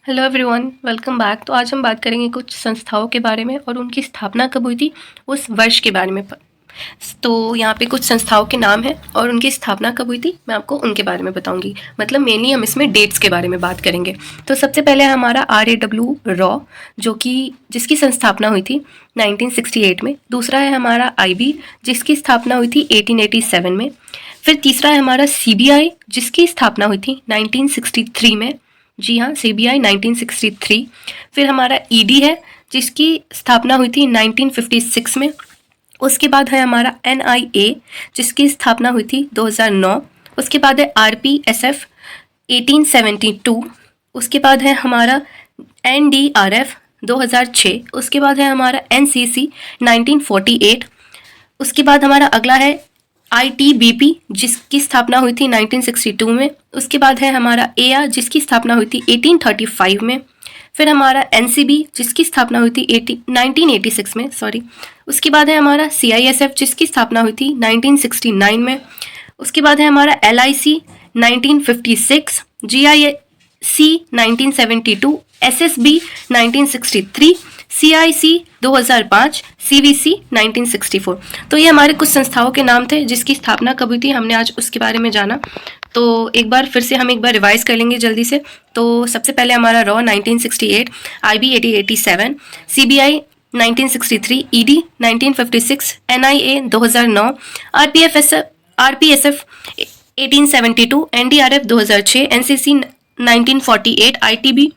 Hello everyone, welcome back. तो आज हम बात करेंगे कुछ संस्थाओं के बारे में और उनकी स्थापना कब हुई थी उस वर्ष के बारे में। तो यहाँ पे कुछ संस्थाओं के नाम हैं और उनकी स्थापना कब हुई थी मैं आपको उनके बारे में बताऊंगी। मतलब मेनली हम इसमें डेट्स के बारे में बात करेंगे। तो सबसे पहले है हमारा RAW रॉ, जो कि जिसकी संस्थापना हुई थी 1968 में। दूसरा है हमारा IB, जिसकी स्थापना हुई थी 1887 में। फिर तीसरा है हमारा CBI, जिसकी स्थापना हुई थी 1963 में। जी हाँ, CBI 1963। फिर हमारा ED है, जिसकी स्थापना हुई थी 1956 में। उसके बाद है हमारा NIA, जिसकी स्थापना हुई थी 2009। उसके बाद है RPSF 1872। उसके बाद है हमारा NDRF 2006। उसके बाद है हमारा NCC 1948। उसके बाद हमारा अगला है ITBP, जिसकी स्थापना हुई थी 1962 में। उसके बाद है हमारा AR, जिसकी स्थापना हुई थी 1835 में। फिर हमारा NCB, जिसकी स्थापना हुई थी 1986 में, सॉरी। उसके बाद है हमारा CISF, जिसकी स्थापना हुई थी 1969 में। उसके बाद है हमारा LIC 1956, GIC 1972, SSB 1963, CIC 2005, CVC 1964। तो ये हमारे कुछ संस्थाओं के नाम थे जिसकी स्थापना कब हुई थी, हमने आज उसके बारे में जाना। तो एक बार फिर से हम एक बार रिवाइज कर लेंगे जल्दी से। तो सबसे पहले हमारा raw 1968, IB 1887, CBI 1963, ED 1956, NIA 2009, RPSF 1872, NDRF 2006, NCC 1948, ITBP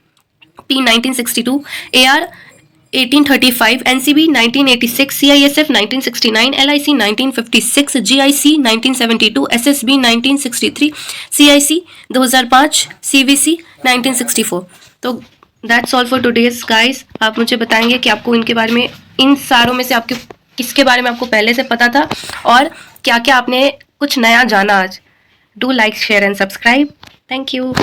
1962, AR 1835, NCB 1986, CISF 1969, LIC 1956, GIC 1972, SSB 1963, CIC 2005, CVC 1964। तो that's all for today's guys. आप मुझे बताएंगे कि आपको इनके बारे में, इन सारों में से आपके किसके बारे में आपको पहले से पता था और क्या क्या आपने कुछ नया जाना आज। Do like, share and subscribe. Thank you.